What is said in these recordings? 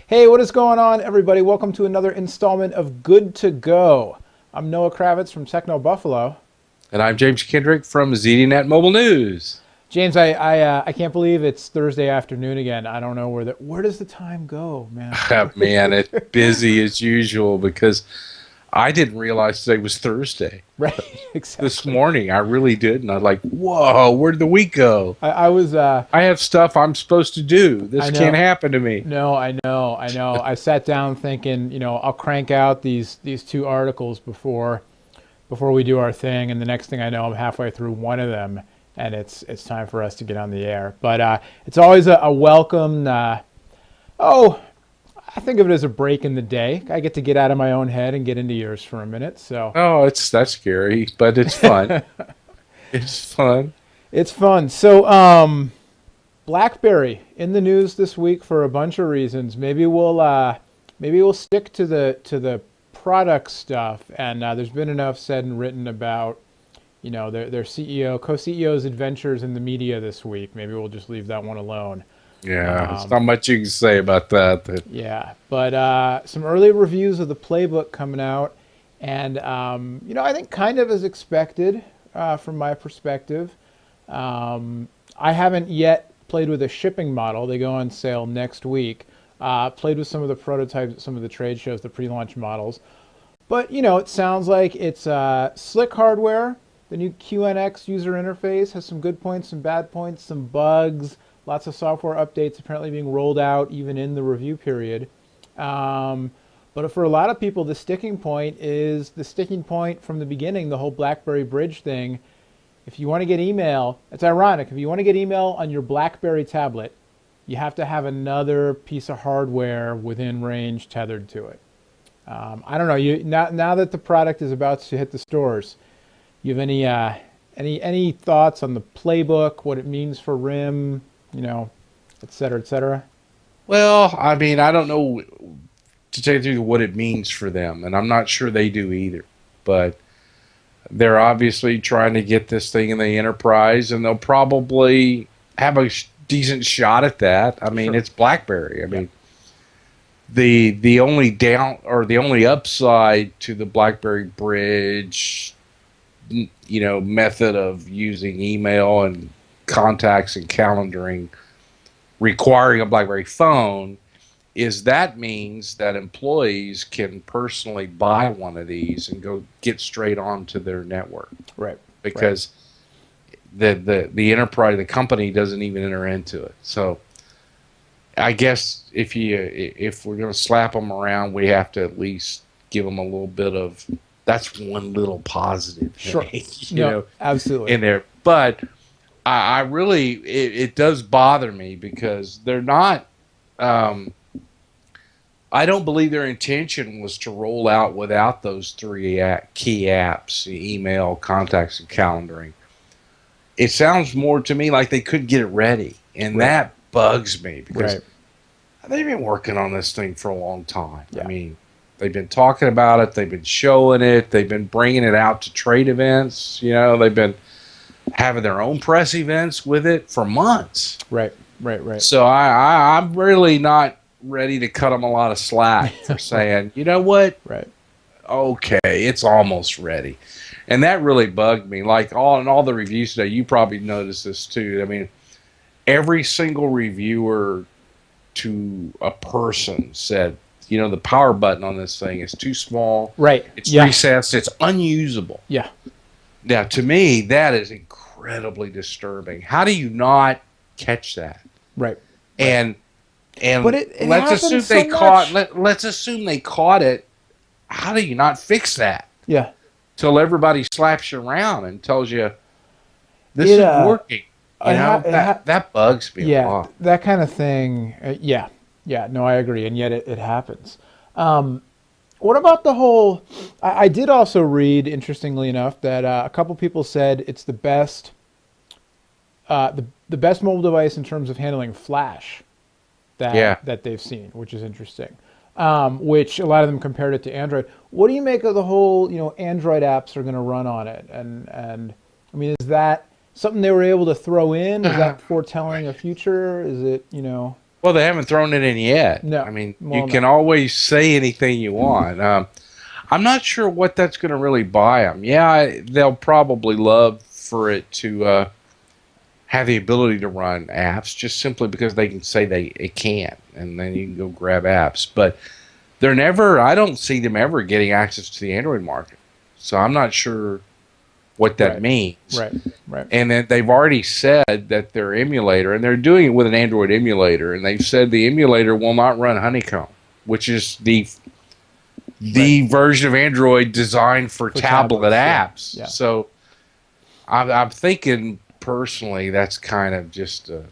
Hey, what is going on, everybody? Welcome to another installment of Good to Go. I'm Noah Kravitz from Techno Buffalo. And I'm James Kendrick from ZDNet Mobile News. James, I can't believe it's Thursday afternoon again. I don't know where does the time go, man? Man, it's busy as usual because I didn't realize today was Thursday. Right, This exactly. morning, I really did. And I was like, whoa, where did the week go? I was I have stuff I'm supposed to do. I This can't know. happen to me. No, I know. I sat down thinking, I'll crank out these two articles before we do our thing, and the next thing I know, I'm halfway through one of them, and it's time for us to get on the air. But it's always a welcome. Oh, I think of it as a break in the day. I get to get out of my own head and get into yours for a minute. So Oh, that's scary, but it's fun. It's fun. it's fun. So BlackBerry in the news this week for a bunch of reasons. Maybe we'll stick to the product stuff, and there's been enough said and written about their CEO, co-CEO's adventures in the media this week. Maybe we'll just leave that one alone. Yeah, there's Um, not much you can say about that. yeah, but some early reviews of the PlayBook coming out, and I think kind of as expected from my perspective. I haven't yet played with a shipping model. They go on sale next week. Played with some of the prototypes at some of the trade shows, the pre-launch models. But, it sounds like it's slick hardware. The new QNX user interface has some good points, some bad points, some bugs, lots of software updates apparently being rolled out even in the review period. But for a lot of people, the sticking point is the sticking point from the beginning, the whole BlackBerry bridge thing. If you want to get email, it's ironic. If you want to get email on your BlackBerry tablet, you have to have another piece of hardware within range tethered to it. I don't know. Now that the product is about to hit the stores, you have any thoughts on the playbook, what it means for RIM, et cetera, et cetera? Well, I mean, I don't know to tell you the truth what it means for them, and I'm not sure they do either. But they're obviously trying to get this thing in the enterprise, and they'll probably have a decent shot at that. I mean, Sure. it's BlackBerry. I Yeah. mean, the only down or the only upside to the BlackBerry bridge, method of using email and contacts and calendaring requiring a BlackBerry phone is that means that employees can personally buy one of these and go get straight onto their network Right. Right. because the enterprise, the company doesn't even enter into it. So I guess if we're going to slap them around, we have to at least give them a little bit of that's one little positive Sure. thing, No, absolutely. in there. But I really it does bother me because they're not. Um, I don't believe their intention was to roll out without those three key apps: email, contacts, and calendaring. It sounds more to me like they couldn't get it ready, and Right. that bugs me because Right. they've been working on this thing for a long time. I Yeah. mean, they've been talking about it, they've been showing it, they've been bringing it out to trade events. They've been having their own press events with it for months. Right. Right. Right. So I'm really not ready to cut them a lot of slack for saying, you know what? Right. Okay, it's almost ready. And that really bugged me. Like all the reviews today, you probably noticed this too. I mean, every single reviewer to a person said, the power button on this thing is too small. Right. It's Yeah. recessed. It's unusable. Yeah. Now, to me, that is incredibly disturbing. How do you not catch that? Right. Right. And and But it let's assume happens so they caught. much. Let's assume they caught it. How do you not fix that? Yeah. Till everybody slaps you around and tells you this It is working. That bugs me a yeah, lot. that kind of thing. Yeah. Yeah. No, I agree. And yet it happens. What about the whole? I did also read, interestingly enough, that a couple people said it's the best mobile device in terms of handling Flash Yeah. that they've seen, which is interesting. Which a lot of them compared it to Android. What do you make of the whole? Android apps are going to run on it, and I mean, is that something they were able to throw in? Is that foretelling a future? Is it? Well, they haven't thrown it in yet. No. I mean, you Well, can no. always say anything you want. I'm not sure what that's going to really buy them. Yeah, they'll probably love for it to have the ability to run apps just simply because they can say it can't, and then you can go grab apps. But they're never. I don't see them ever getting access to the Android market. So I'm not sure what that Right. means. Right. Right. And then they've already said that their emulator, and they're doing it with an Android emulator, and they've said the emulator will not run Honeycomb, which is the version of Android designed for tablet tablets, apps. Yeah. So I'm thinking personally that's kind of just to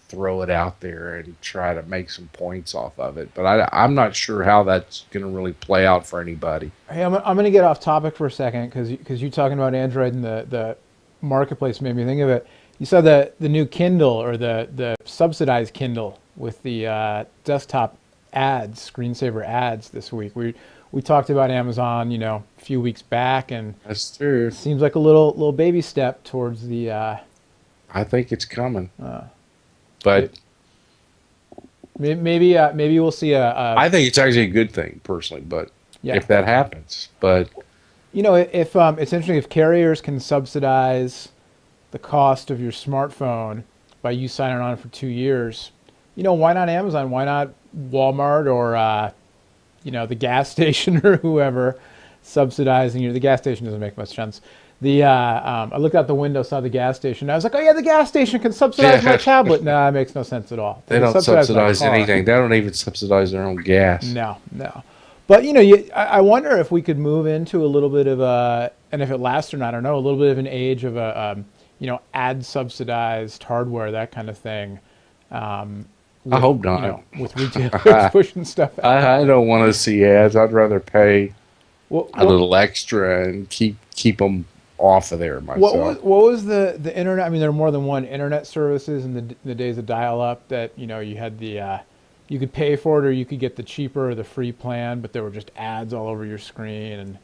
throw it out there and try to make some points off of it. But I'm not sure how that's going to really play out for anybody. Hey, I'm going to get off topic for a second because you talking about Android and the marketplace made me think of it. You saw the new Kindle or the subsidized Kindle with the desktop ads, screensaver ads this week. We talked about Amazon, a few weeks back, and That's true. it seems like a little baby step towards the. I think it's coming, but maybe we'll see I think it's actually a good thing personally. But yeah. if that happens, but if it's interesting if carriers can subsidize the cost of your smartphone by you signing on for 2 years, why not Amazon? Why not Walmart or the gas station or whoever subsidizing you? The gas station doesn't make much sense. I looked out the window, saw the gas station. I was like, oh yeah, the gas station can subsidize my tablet. Nah, it makes no sense at all. They don't subsidize anything. They don't even subsidize their own gas. No. But I wonder if we could move into a little bit of and if it lasts or not, I don't know, a little bit of an age of ad subsidized hardware, that kind of thing. I hope not. With retailers pushing stuff out. I don't want to see ads. I'd rather pay a little extra and keep them off of there myself. What was the internet? I mean, there are more than one internet services in the days of dial-up that you had you could pay for it or you could get the cheaper or the free plan, but there were just ads all over your screen. And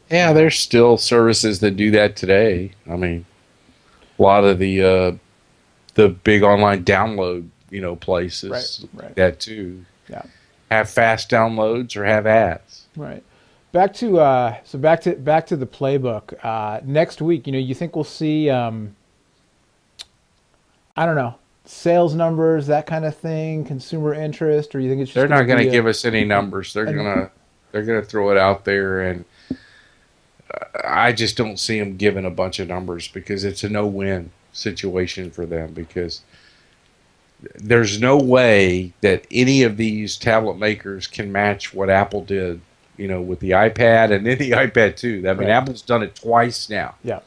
yeah, there's still services that do that today. I mean, a lot of the big online download places right. that too. Yeah, have fast downloads or have ads. Right. Back to the playbook. Next week, you think we'll see I don't know, sales numbers, that kind of thing, consumer interest, or you think it's just they're not going to give us any numbers. They're gonna throw it out there, and I just don't see them giving a bunch of numbers because it's a no-win situation for them, because there's no way that any of these tablet makers can match what Apple did, with the iPad and then the iPad 2. I mean, Apple's done it twice now. Yeah.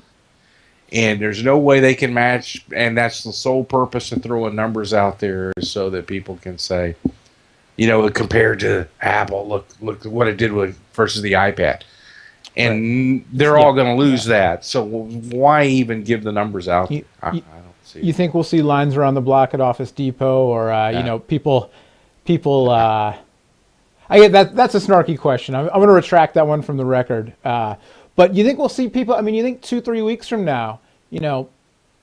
And there's no way they can match, and that's the sole purpose of throwing numbers out there, so that people can say, compared to Apple, look what it did versus the iPad. And they're all going to lose that. So why even give the numbers out? I don't see. You think we'll see lines around the block at Office Depot, or people? I get that. That's a snarky question. I'm going to retract that one from the record. But you think we'll see people? I mean, you think 2-3 weeks from now,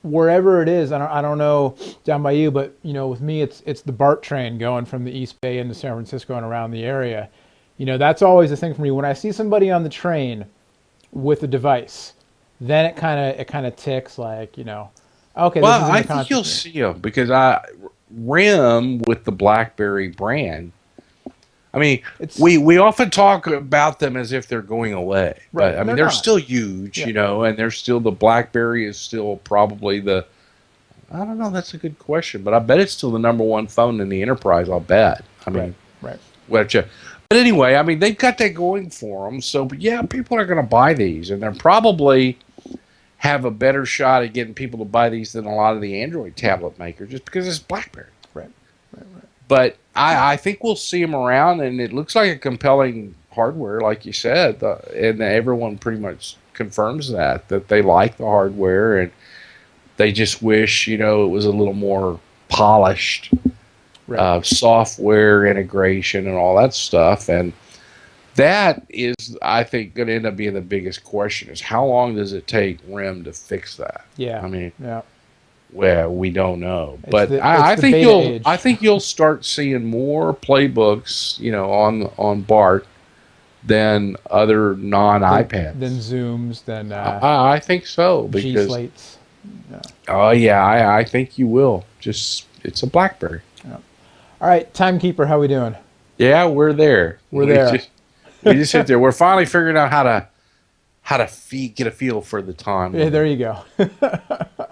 wherever it is, I don't know down by you, but with me, it's the BART train going from the East Bay into San Francisco and around the area. That's always the thing for me. When I see somebody on the train with a device, then it kind of ticks like, okay. Well, I think you'll see them because RIM with the BlackBerry brand. I mean, we often talk about them as if they're going away, but I mean they're still huge, and they're still, the BlackBerry is still probably I don't know, that's a good question, but I bet it's still the #1 phone in the enterprise. I'll bet. I mean, right. But anyway, I mean, they've got that going for them. So, yeah, people are going to buy these, and they're probably have a better shot at getting people to buy these than a lot of the Android tablet makers, just because it's BlackBerry. Right. But I think we'll see them around, and it looks like a compelling hardware, like you said, and everyone pretty much confirms that they like the hardware, and they just wish, it was a little more polished. Software integration and all that stuff, and that is, I think, going to end up being the biggest question: is how long does it take RIM to fix that? Yeah, I mean, Well, we don't know, It's but the I think beta age. I think you'll start seeing more playbooks, on BART than other non Than iPads. Zooms, than I think so G because Slates. Yeah. oh yeah, I think you will. Just it's a BlackBerry. Yeah. All right, timekeeper, how we doing? Yeah, we're there. We're there. We just hit there. We're finally figuring out how to get a feel for the time. Yeah, there you go.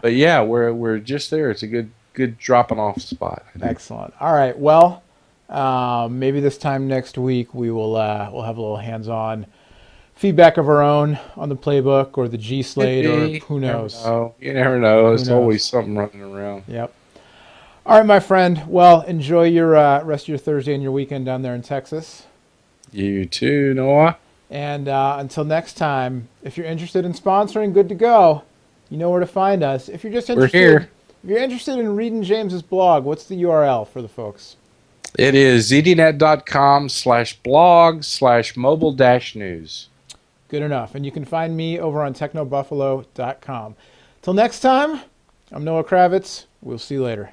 But yeah, we're just there. It's a good dropping off spot. Excellent. All right. Well, maybe this time next week we'll have a little hands-on feedback of our own on the playbook or the G Slate, or who knows. You never know. Who There's knows? always something running around. Yep. All right, my friend. Well, enjoy your rest of your Thursday and your weekend down there in Texas. You too, Noah. And until next time, if you're interested in sponsoring, good to go. You know where to find us. If you're just interested, We're here. If you're interested in reading James's blog, what's the URL for the folks? It is zdnet.com/blog/mobile-news. Good enough. And you can find me over on technobuffalo.com. Till next time, I'm Noah Kravitz. We'll see you later.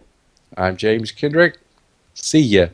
I'm James Kendrick. See ya.